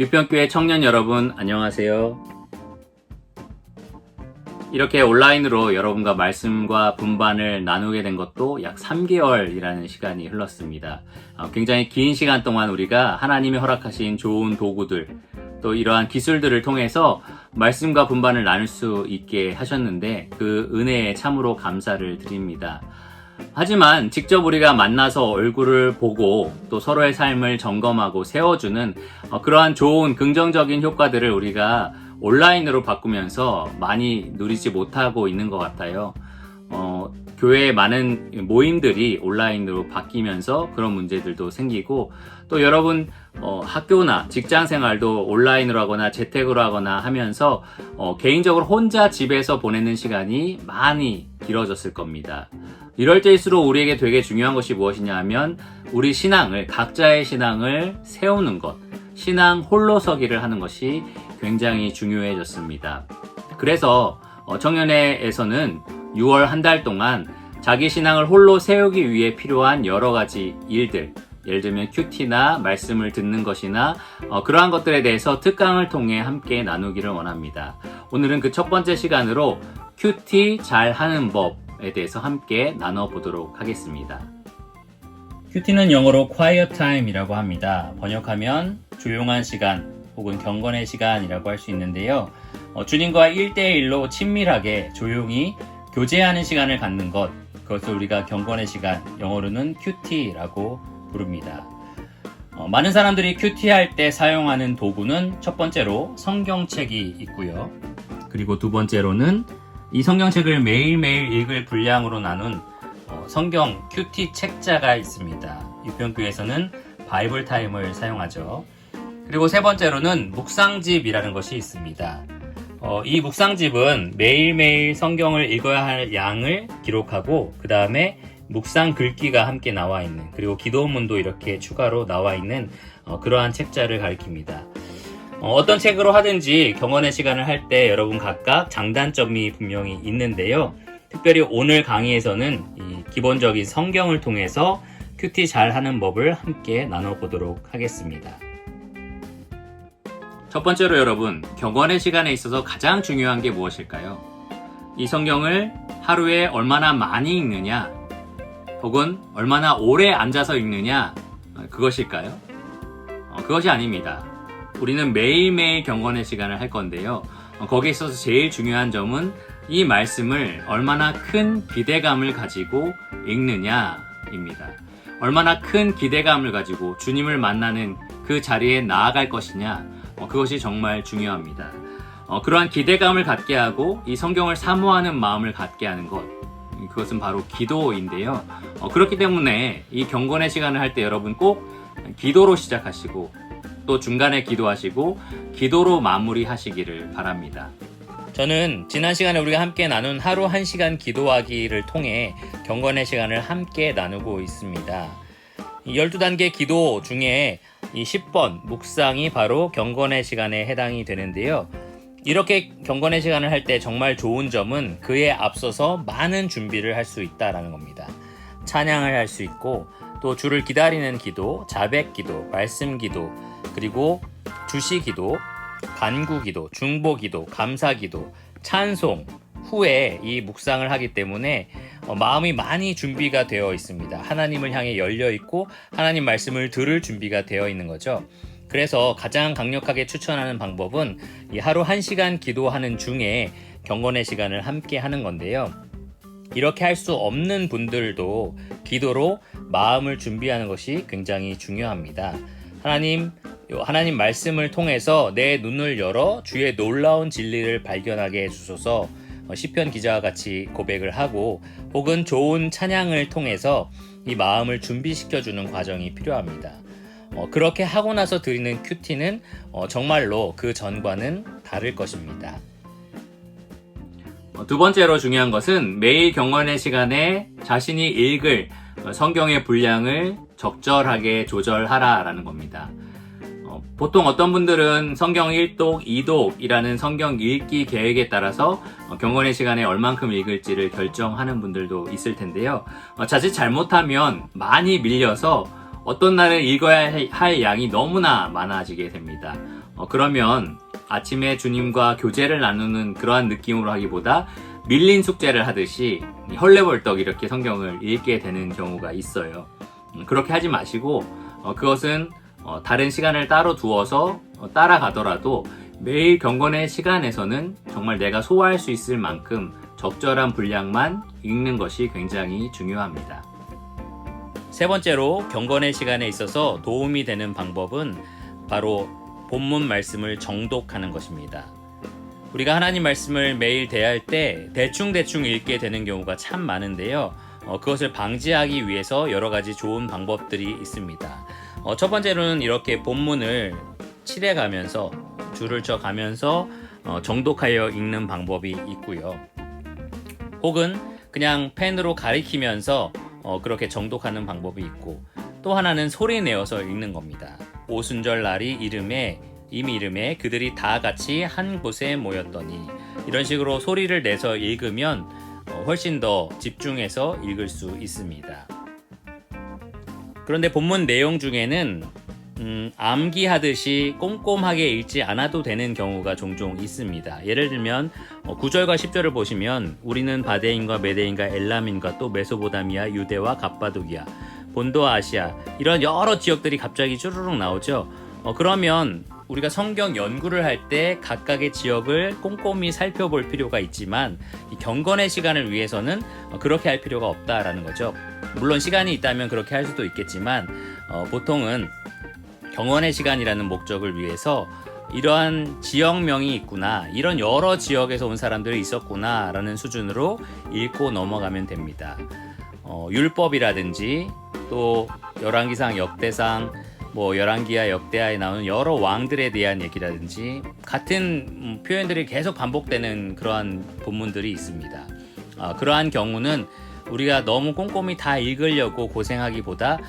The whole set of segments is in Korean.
유평교회 청년 여러분 안녕하세요. 이렇게 온라인으로 여러분과 말씀과 분반을 나누게 된 것도 약 3개월이라는 시간이 흘렀습니다. 굉장히 긴 시간 동안 우리가 하나님이 허락하신 좋은 도구들 또 이러한 기술들을 통해서 말씀과 분반을 나눌 수 있게 하셨는데 그 은혜에 참으로 감사를 드립니다. 하지만 직접 우리가 만나서 얼굴을 보고 또 서로의 삶을 점검하고 세워주는 그러한 좋은 긍정적인 효과들을 우리가 온라인으로 바꾸면서 많이 누리지 못하고 있는 것 같아요. 교회의 많은 모임들이 온라인으로 바뀌면서 그런 문제들도 생기고 또 여러분 학교나 직장 생활도 온라인으로 하거나 재택으로 하거나 하면서 개인적으로 혼자 집에서 보내는 시간이 많이 길어졌을 겁니다. 이럴 때일수록 우리에게 되게 중요한 것이 무엇이냐 하면 우리 신앙을, 각자의 신앙을 세우는 것, 신앙 홀로서기를 하는 것이 굉장히 중요해졌습니다. 그래서 청년회에서는 6월 한 달 동안 자기 신앙을 홀로 세우기 위해 필요한 여러 가지 일들, 예를 들면 큐티나 말씀을 듣는 것이나 그러한 것들에 대해서 특강을 통해 함께 나누기를 원합니다. 오늘은 그 첫 번째 시간으로 큐티 잘 하는 법에 대해서 함께 나눠보도록 하겠습니다. 큐티는 영어로 quiet time이라고 합니다. 번역하면 조용한 시간 혹은 경건의 시간이라고 할 수 있는데요. 주님과 1대1로 친밀하게 조용히 교제하는 시간을 갖는 것, 그것을 우리가 경건의 시간, 영어로는 큐티라고 부릅니다. 많은 사람들이 큐티할 때 사용하는 도구는 첫 번째로 성경책이 있고요. 그리고 두 번째로는 이 성경책을 매일매일 읽을 분량으로 나눈 성경 큐티 책자가 있습니다. 유평교회에서는 바이블 타임을 사용하죠. 그리고 세 번째로는 묵상집이라는 것이 있습니다. 이 묵상집은 매일매일 성경을 읽어야 할 양을 기록하고 그 다음에 묵상 글귀가 함께 나와 있는, 그리고 기도문도 이렇게 추가로 나와 있는 그러한 책자를 가리킵니다. 어떤 책으로 하든지 경건의 시간을 할 때 여러분 각각 장단점이 분명히 있는데요. 특별히 오늘 강의에서는 이 기본적인 성경을 통해서 큐티 잘 하는 법을 함께 나눠보도록 하겠습니다. 첫 번째로 여러분, 경건의 시간에 있어서 가장 중요한 게 무엇일까요? 이 성경을 하루에 얼마나 많이 읽느냐, 혹은 얼마나 오래 앉아서 읽느냐, 그것일까요? 그것이 아닙니다. 우리는 매일매일 경건의 시간을 할 건데요. 거기에 있어서 제일 중요한 점은 이 말씀을 얼마나 큰 기대감을 가지고 읽느냐입니다. 얼마나 큰 기대감을 가지고 주님을 만나는 그 자리에 나아갈 것이냐, 그것이 정말 중요합니다. 그러한 기대감을 갖게 하고 이 성경을 사모하는 마음을 갖게 하는 것, 그것은 바로 기도인데요. 그렇기 때문에 이 경건의 시간을 할 때 여러분 꼭 기도로 시작하시고 또 중간에 기도하시고 기도로 마무리하시기를 바랍니다. 저는 지난 시간에 우리가 함께 나눈 하루 1시간 기도하기를 통해 경건의 시간을 함께 나누고 있습니다. 12단계 기도 중에 이 10번 묵상이 바로 경건의 시간에 해당이 되는데요. 이렇게 경건의 시간을 할 때 정말 좋은 점은 그에 앞서서 많은 준비를 할 수 있다는 겁니다. 찬양을 할 수 있고 또 주를 기다리는 기도, 자백 기도, 말씀 기도, 그리고 주시 기도, 간구 기도, 중보 기도, 감사 기도, 찬송 후에 이 묵상을 하기 때문에 마음이 많이 준비가 되어 있습니다. 하나님을 향해 열려 있고 하나님 말씀을 들을 준비가 되어 있는 거죠. 그래서 가장 강력하게 추천하는 방법은 이 하루 1시간 기도하는 중에 경건의 시간을 함께 하는 건데요. 이렇게 할 수 없는 분들도 기도로 마음을 준비하는 것이 굉장히 중요합니다. 하나님 말씀을 통해서 내 눈을 열어 주의 놀라운 진리를 발견하게 해주소서, 시편 기자와 같이 고백을 하고 혹은 좋은 찬양을 통해서 이 마음을 준비시켜주는 과정이 필요합니다. 그렇게 하고 나서 드리는 큐티는 정말로 그 전과는 다를 것입니다. 두 번째로 중요한 것은 매일 경건의 시간에 자신이 읽을 성경의 분량을 적절하게 조절하라라는 겁니다. 보통 어떤 분들은 성경 1독, 2독이라는 성경 읽기 계획에 따라서 경건의 시간에 얼만큼 읽을지를 결정하는 분들도 있을 텐데요. 자칫 잘못하면 많이 밀려서 어떤 날은 읽어야 할 양이 너무나 많아지게 됩니다. 그러면 아침에 주님과 교제를 나누는 그러한 느낌으로 하기보다 밀린 숙제를 하듯이 헐레벌떡 이렇게 성경을 읽게 되는 경우가 있어요. 그렇게 하지 마시고 그것은 다른 시간을 따로 두어서 따라가더라도 매일 경건의 시간에서는 정말 내가 소화할 수 있을 만큼 적절한 분량만 읽는 것이 굉장히 중요합니다. 세 번째로 경건의 시간에 있어서 도움이 되는 방법은 바로 본문 말씀을 정독하는 것입니다. 우리가 하나님 말씀을 매일 대할 때 대충 읽게 되는 경우가 참 많은데요. 그것을 방지하기 위해서 여러 가지 좋은 방법들이 있습니다. 첫 번째로는 이렇게 본문을 칠해가면서 줄을 쳐가면서 정독하여 읽는 방법이 있고요. 혹은 그냥 펜으로 가리키면서 그렇게 정독하는 방법이 있고, 또 하나는 소리 내어서 읽는 겁니다. 오순절 날이 이름에 그들이 다 같이 한 곳에 모였더니, 이런 식으로 소리를 내서 읽으면 훨씬 더 집중해서 읽을 수 있습니다. 그런데 본문 내용 중에는 암기하듯이 꼼꼼하게 읽지 않아도 되는 경우가 종종 있습니다. 예를 들면 9절과 10절을 보시면 우리는 바데인과 메데인과 엘람인과 또 메소보다미아, 유대와 갑바도기아, 본도와 아시아, 이런 여러 지역들이 갑자기 쭈루룩 나오죠. 그러면 우리가 성경 연구를 할 때 각각의 지역을 꼼꼼히 살펴볼 필요가 있지만 이 경건의 시간을 위해서는 그렇게 할 필요가 없다라는 거죠. 물론 시간이 있다면 그렇게 할 수도 있겠지만 보통은 경건의 시간이라는 목적을 위해서 이러한 지역명이 있구나, 이런 여러 지역에서 온 사람들이 있었구나 라는 수준으로 읽고 넘어가면 됩니다. 율법이라든지 또 열왕기상, 역대상, 열왕기하, 역대하에 나오는 여러 왕들에 대한 얘기라든지 같은 표현들이 계속 반복되는 그러한 본문들이 있습니다. 그러한 경우는 우리가 너무 꼼꼼히 다 읽으려고 고생하기보다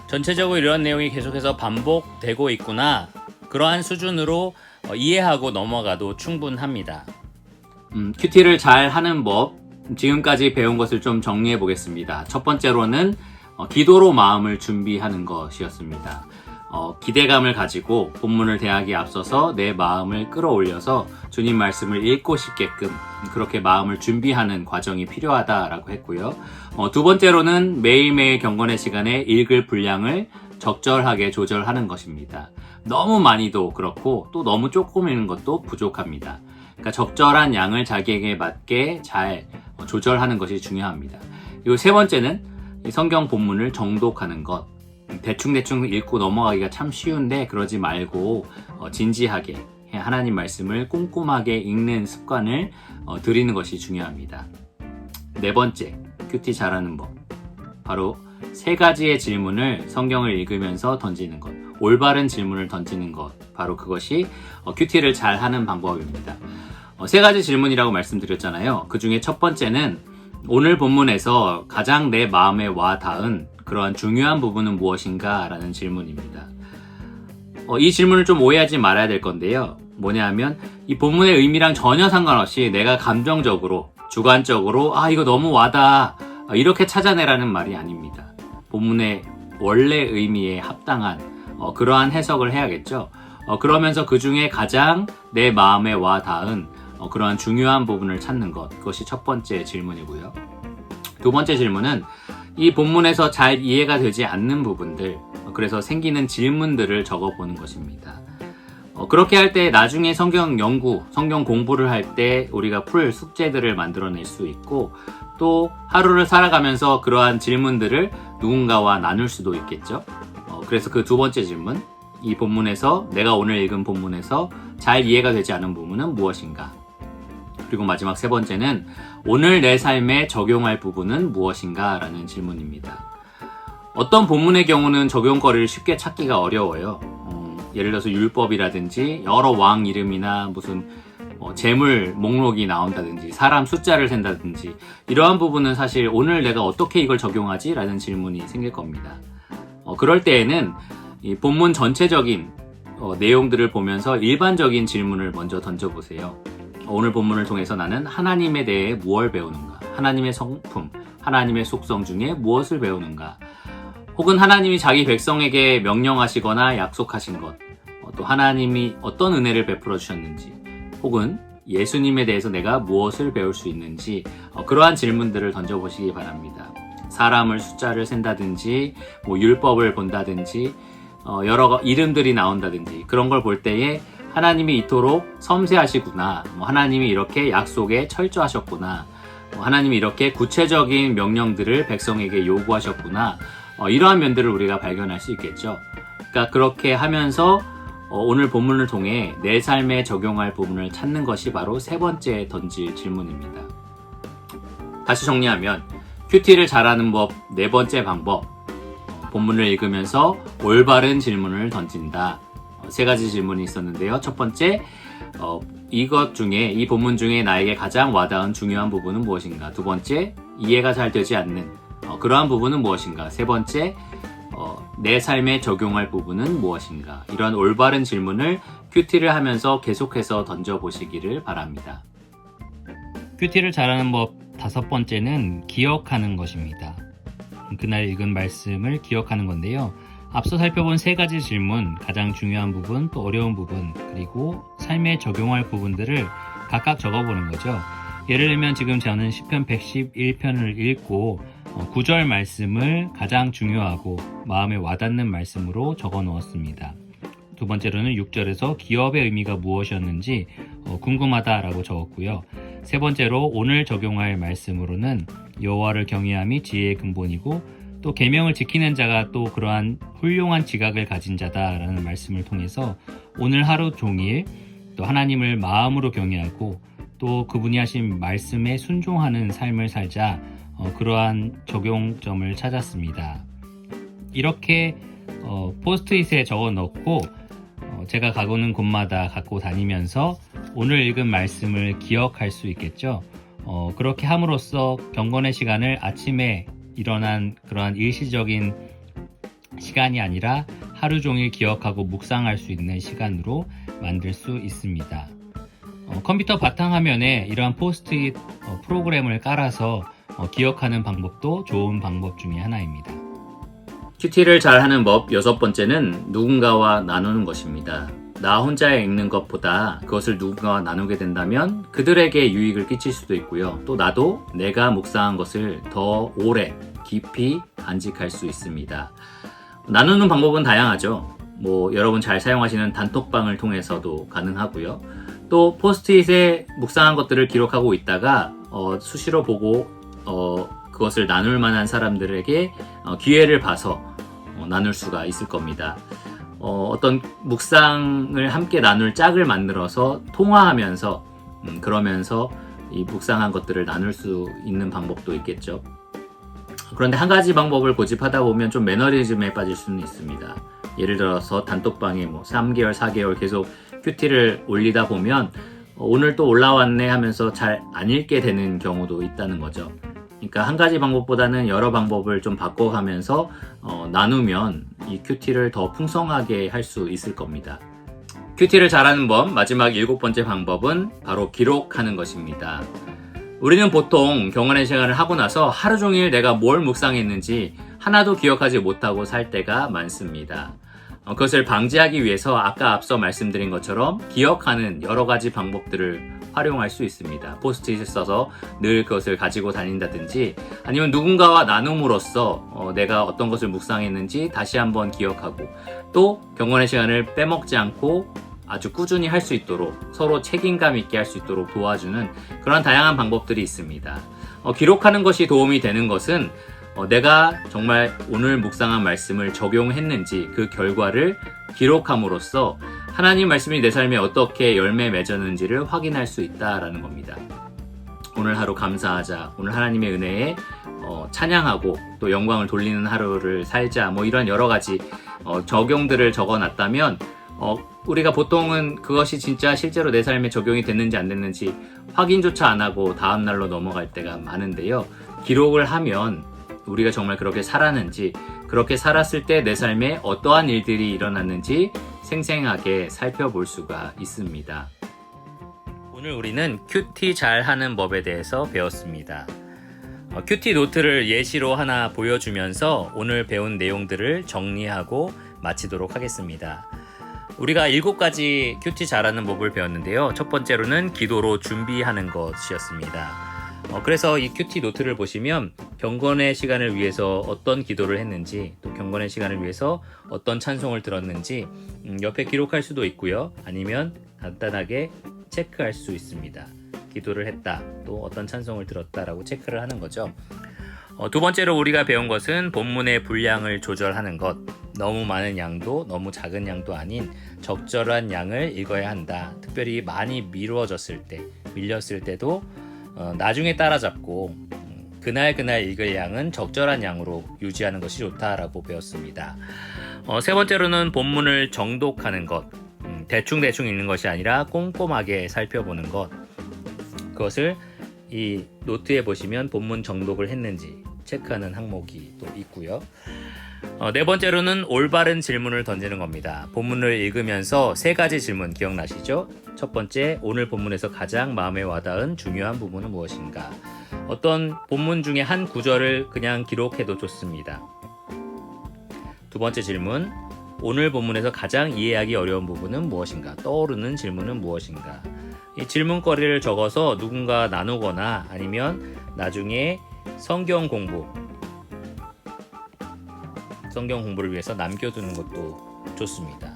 전체적으로 이런 내용이 계속해서 반복되고 있구나, 그러한 수준으로 이해하고 넘어가도 충분합니다. 큐티를 잘 하는 법, 지금까지 배운 것을 좀 정리해 보겠습니다. 첫 번째로는 기도로 마음을 준비하는 것이었습니다. 기대감을 가지고 본문을 대하기에 앞서서 내 마음을 끌어올려서 주님 말씀을 읽고 싶게끔 그렇게 마음을 준비하는 과정이 필요하다라고 했고요. 두 번째로는 매일매일 경건의 시간에 읽을 분량을 적절하게 조절하는 것입니다. 너무 많이도 그렇고 또 너무 조금 읽는 것도 부족합니다. 그러니까 적절한 양을 자기에게 맞게 잘 조절하는 것이 중요합니다. 그리고 세 번째는 성경 본문을 정독하는 것. 대충 읽고 넘어가기가 참 쉬운데 그러지 말고 진지하게 하나님 말씀을 꼼꼼하게 읽는 습관을 들이는 것이 중요합니다. 네 번째, 큐티 잘하는 법. 바로 세 가지의 질문을 성경을 읽으면서 던지는 것. 올바른 질문을 던지는 것. 바로 그것이 큐티를 잘하는 방법입니다. 세 가지 질문이라고 말씀드렸잖아요. 그 중에 첫 번째는 오늘 본문에서 가장 내 마음에 와 닿은 그러한 중요한 부분은 무엇인가? 라는 질문입니다. 이 질문을 좀 오해하지 말아야 될 건데요. 뭐냐 하면 이 본문의 의미랑 전혀 상관없이 내가 감정적으로, 주관적으로 이거 너무 와닿아, 이렇게 찾아내라는 말이 아닙니다. 본문의 원래 의미에 합당한 그러한 해석을 해야겠죠. 그러면서 그 중에 가장 내 마음에 와 닿은 그러한 중요한 부분을 찾는 것, 그것이 첫 번째 질문이고요. 두 번째 질문은 이 본문에서 잘 이해가 되지 않는 부분들, 그래서 생기는 질문들을 적어보는 것입니다. 그렇게 할 때 나중에 성경 연구, 성경 공부를 할 때 우리가 풀 숙제들을 만들어낼 수 있고, 또 하루를 살아가면서 그러한 질문들을 누군가와 나눌 수도 있겠죠. 그래서 그 두 번째 질문, 이 본문에서, 내가 오늘 읽은 본문에서 잘 이해가 되지 않은 부분은 무엇인가? 그리고 마지막 세 번째는 오늘 내 삶에 적용할 부분은 무엇인가? 라는 질문입니다. 어떤 본문의 경우는 적용거리를 쉽게 찾기가 어려워요. 예를 들어서 율법이라든지 여러 왕 이름이나 무슨 재물 목록이 나온다든지 사람 숫자를 센다든지 이러한 부분은 사실 오늘 내가 어떻게 이걸 적용하지? 라는 질문이 생길 겁니다. 그럴 때에는 이 본문 전체적인 내용들을 보면서 일반적인 질문을 먼저 던져보세요. 오늘 본문을 통해서 나는 하나님에 대해 무엇을 배우는가? 하나님의 성품, 하나님의 속성 중에 무엇을 배우는가? 혹은 하나님이 자기 백성에게 명령하시거나 약속하신 것, 또 하나님이 어떤 은혜를 베풀어 주셨는지, 혹은 예수님에 대해서 내가 무엇을 배울 수 있는지 그러한 질문들을 던져보시기 바랍니다. 사람을 숫자를 센다든지 율법을 본다든지 여러 이름들이 나온다든지 그런 걸 볼 때에 하나님이 이토록 섬세하시구나, 하나님이 이렇게 약속에 철저하셨구나, 하나님이 이렇게 구체적인 명령들을 백성에게 요구하셨구나, 이러한 면들을 우리가 발견할 수 있겠죠. 그러니까 그렇게 하면서 오늘 본문을 통해 내 삶에 적용할 부분을 찾는 것이 바로 세 번째 던질 질문입니다. 다시 정리하면 큐티를 잘하는 법 네 번째 방법, 본문을 읽으면서 올바른 질문을 던진다. 세 가지 질문이 있었는데요. 첫 번째, 이것 중에, 이 본문 중에 나에게 가장 와닿은 중요한 부분은 무엇인가? 두 번째, 이해가 잘 되지 않는 그러한 부분은 무엇인가? 세 번째, 내 삶에 적용할 부분은 무엇인가? 이런 올바른 질문을 큐티를 하면서 계속해서 던져보시기를 바랍니다. 큐티를 잘하는 법 다섯 번째는 기억하는 것입니다. 그날 읽은 말씀을 기억하는 건데요. 앞서 살펴본 세 가지 질문, 가장 중요한 부분, 또 어려운 부분, 그리고 삶에 적용할 부분들을 각각 적어보는 거죠. 예를 들면 지금 저는 시편 111편을 읽고 9절 말씀을 가장 중요하고 마음에 와닿는 말씀으로 적어 놓았습니다. 두 번째로는 6절에서 기업의 의미가 무엇이었는지 궁금하다라고 적었고요. 세 번째로 오늘 적용할 말씀으로는 여호와를 경외함이 지혜의 근본이고 또 계명을 지키는 자가 또 그러한 훌륭한 지각을 가진 자다라는 말씀을 통해서 오늘 하루 종일 또 하나님을 마음으로 경외하고 또 그분이 하신 말씀에 순종하는 삶을 살자, 그러한 적용점을 찾았습니다. 이렇게 포스트잇에 적어 넣고 제가 가고는 곳마다 갖고 다니면서 오늘 읽은 말씀을 기억할 수 있겠죠. 그렇게 함으로써 경건의 시간을 아침에 일어난 그러한 일시적인 시간이 아니라 하루 종일 기억하고 묵상할 수 있는 시간으로 만들 수 있습니다. 컴퓨터 바탕화면에 이러한 포스트잇 프로그램을 깔아서 기억하는 방법도 좋은 방법 중에 하나입니다. 큐티를 잘하는 법 여섯 번째는 누군가와 나누는 것입니다. 나 혼자 읽는 것보다 그것을 누군가와 나누게 된다면 그들에게 유익을 끼칠 수도 있고요. 또 나도 내가 묵상한 것을 더 오래 깊이 간직할 수 있습니다. 나누는 방법은 다양하죠. 여러분 잘 사용하시는 단톡방을 통해서도 가능하고요. 또 포스트잇에 묵상한 것들을 기록하고 있다가 수시로 보고 그것을 나눌 만한 사람들에게 기회를 봐서 나눌 수가 있을 겁니다. 어떤 묵상을 함께 나눌 짝을 만들어서 통화하면서 그러면서 이 묵상한 것들을 나눌 수 있는 방법도 있겠죠. 그런데 한 가지 방법을 고집하다 보면 좀 매너리즘에 빠질 수는 있습니다. 예를 들어서 단톡방에 3개월, 4개월 계속 큐티를 올리다 보면 오늘 또 올라왔네 하면서 잘 안 읽게 되는 경우도 있다는 거죠. 그러니까 한 가지 방법보다는 여러 방법을 좀 바꿔가면서 나누면 이 큐티를 더 풍성하게 할 수 있을 겁니다. 큐티를 잘하는 법 마지막 7번째 방법은 바로 기록하는 것입니다. 우리는 보통 경건의 시간을 하고 나서 하루 종일 내가 뭘 묵상했는지 하나도 기억하지 못하고 살 때가 많습니다. 그것을 방지하기 위해서 아까 앞서 말씀드린 것처럼 기억하는 여러 가지 방법들을 활용할 수 있습니다. 포스트잇을 써서 늘 그것을 가지고 다닌다든지 아니면 누군가와 나눔으로써 내가 어떤 것을 묵상했는지 다시 한번 기억하고 또 경건의 시간을 빼먹지 않고 아주 꾸준히 할 수 있도록 서로 책임감 있게 할 수 있도록 도와주는 그런 다양한 방법들이 있습니다. 기록하는 것이 도움이 되는 것은 내가 정말 오늘 묵상한 말씀을 적용했는지 그 결과를 기록함으로써 하나님 말씀이 내 삶에 어떻게 열매 맺었는지를 확인할 수 있다라는 겁니다. 오늘 하루 감사하자, 오늘 하나님의 은혜에 찬양하고 또 영광을 돌리는 하루를 살자, 이런 여러 가지 적용들을 적어놨다면 우리가 보통은 그것이 진짜 실제로 내 삶에 적용이 됐는지 안 됐는지 확인조차 안 하고 다음날로 넘어갈 때가 많은데요. 기록을 하면 우리가 정말 그렇게 살았는지, 그렇게 살았을 때 내 삶에 어떠한 일들이 일어났는지 생생하게 살펴볼 수가 있습니다. 오늘 우리는 큐티 잘하는 법에 대해서 배웠습니다. 큐티 노트를 예시로 하나 보여주면서 오늘 배운 내용들을 정리하고 마치도록 하겠습니다. 우리가 7가지 큐티 잘하는 법을 배웠는데요. 첫 번째로는 기도로 준비하는 것이었습니다. 그래서 이 큐티 노트를 보시면 경건의 시간을 위해서 어떤 기도를 했는지, 또 경건의 시간을 위해서 어떤 찬송을 들었는지 옆에 기록할 수도 있고요. 아니면 간단하게 체크할 수 있습니다. 기도를 했다, 또 어떤 찬송을 들었다라고 체크를 하는 거죠. 두 번째로 우리가 배운 것은 본문의 분량을 조절하는 것. 너무 많은 양도 너무 작은 양도 아닌 적절한 양을 읽어야 한다. 특별히 많이 미루어졌을 때, 밀렸을 때도 나중에 따라잡고 그날 읽을 양은 적절한 양으로 유지하는 것이 좋다라고 배웠습니다. 세 번째로는 본문을 정독하는 것. 대충 읽는 것이 아니라 꼼꼼하게 살펴보는 것. 그것을 이 노트에 보시면 본문 정독을 했는지 체크하는 항목이 또 있고요. 네 번째로는 올바른 질문을 던지는 겁니다. 본문을 읽으면서 3가지 질문 기억나시죠? 첫 번째, 오늘 본문에서 가장 마음에 와닿은 중요한 부분은 무엇인가? 어떤 본문 중에 한 구절을 그냥 기록해도 좋습니다. 두 번째 질문, 오늘 본문에서 가장 이해하기 어려운 부분은 무엇인가? 떠오르는 질문은 무엇인가? 이 질문거리를 적어서 누군가 나누거나 아니면 나중에 성경 공부를 위해서 남겨두는 것도 좋습니다.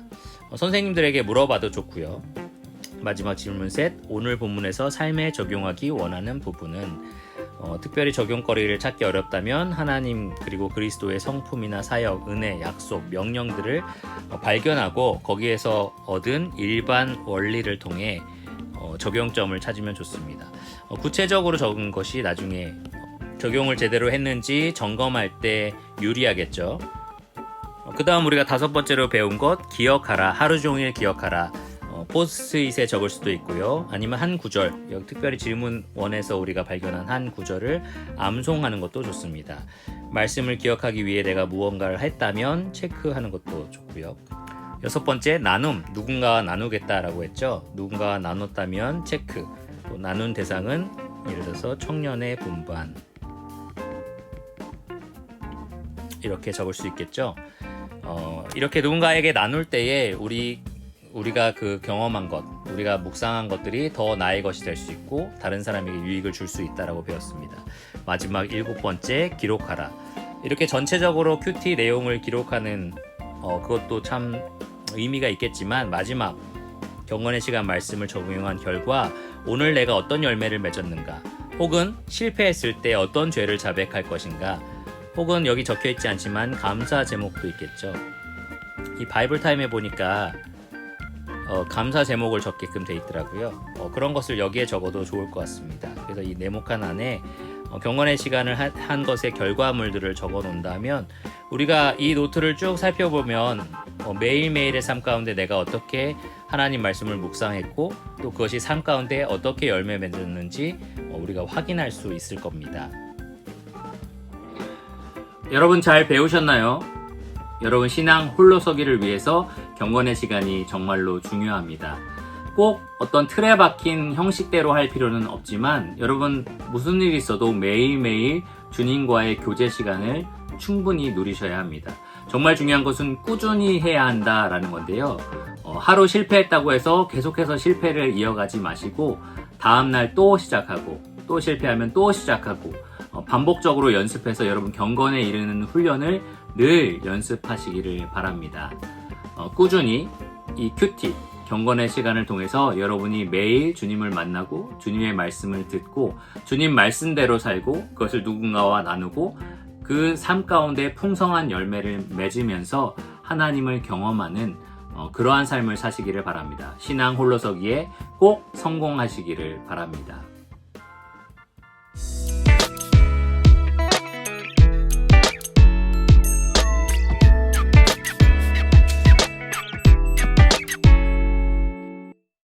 선생님들에게 물어봐도 좋고요. 마지막 질문 셋, 오늘 본문에서 삶에 적용하기 원하는 부분은 특별히 적용거리를 찾기 어렵다면 하나님 그리고 그리스도의 성품이나 사역, 은혜, 약속, 명령들을 발견하고 거기에서 얻은 일반 원리를 통해 적용점을 찾으면 좋습니다. 구체적으로 적은 것이 나중에 적용을 제대로 했는지 점검할 때 유리하겠죠. 그 다음 우리가 5번째로 배운 것, 기억하라. 하루 종일 기억하라. 포스트잇에 적을 수도 있고요. 아니면 한 구절, 여기 특별히 질문 1에서 우리가 발견한 한 구절을 암송하는 것도 좋습니다. 말씀을 기억하기 위해 내가 무언가를 했다면 체크하는 것도 좋고요. 6번째, 나눔. 누군가와 나누겠다라고 했죠. 누군가와 나눴다면 체크. 또 나눈 대상은 예를 들어서 청년의 분반. 이렇게 적을 수 있겠죠. 이렇게 누군가에게 나눌 때에 우리가 그 경험한 것, 우리가 묵상한 것들이 더 나의 것이 될 수 있고 다른 사람에게 유익을 줄 수 있다라고 배웠습니다. 마지막 7번째, 기록하라. 이렇게 전체적으로 큐티 내용을 기록하는 그것도 참 의미가 있겠지만 마지막 경건의 시간 말씀을 적용한 결과 오늘 내가 어떤 열매를 맺었는가, 혹은 실패했을 때 어떤 죄를 자백할 것인가, 혹은 여기 적혀있지 않지만 감사 제목도 있겠죠. 이 바이블 타임에 보니까 감사 제목을 적게끔 돼 있더라고요. 그런 것을 여기에 적어도 좋을 것 같습니다. 그래서 이 네모칸 안에 경건의 시간을 한 것의 결과물들을 적어 놓는다면 우리가 이 노트를 쭉 살펴보면 매일매일의 삶 가운데 내가 어떻게 하나님 말씀을 묵상했고 또 그것이 삶 가운데 어떻게 열매 맺었는지 우리가 확인할 수 있을 겁니다. 여러분 잘 배우셨나요? 여러분 신앙 홀로서기를 위해서 경건의 시간이 정말로 중요합니다. 꼭 어떤 틀에 박힌 형식대로 할 필요는 없지만 여러분 무슨 일이 있어도 매일매일 주님과의 교제 시간을 충분히 누리셔야 합니다. 정말 중요한 것은 꾸준히 해야 한다라는 건데요. 하루 실패했다고 해서 계속해서 실패를 이어가지 마시고 다음날 또 시작하고 또 실패하면 또 시작하고 반복적으로 연습해서 여러분 경건에 이르는 훈련을 늘 연습하시기를 바랍니다. 꾸준히 이 큐티 경건의 시간을 통해서 여러분이 매일 주님을 만나고 주님의 말씀을 듣고 주님 말씀대로 살고 그것을 누군가와 나누고 그 삶 가운데 풍성한 열매를 맺으면서 하나님을 경험하는 그러한 삶을 사시기를 바랍니다. 신앙 홀로서기에 꼭 성공하시기를 바랍니다.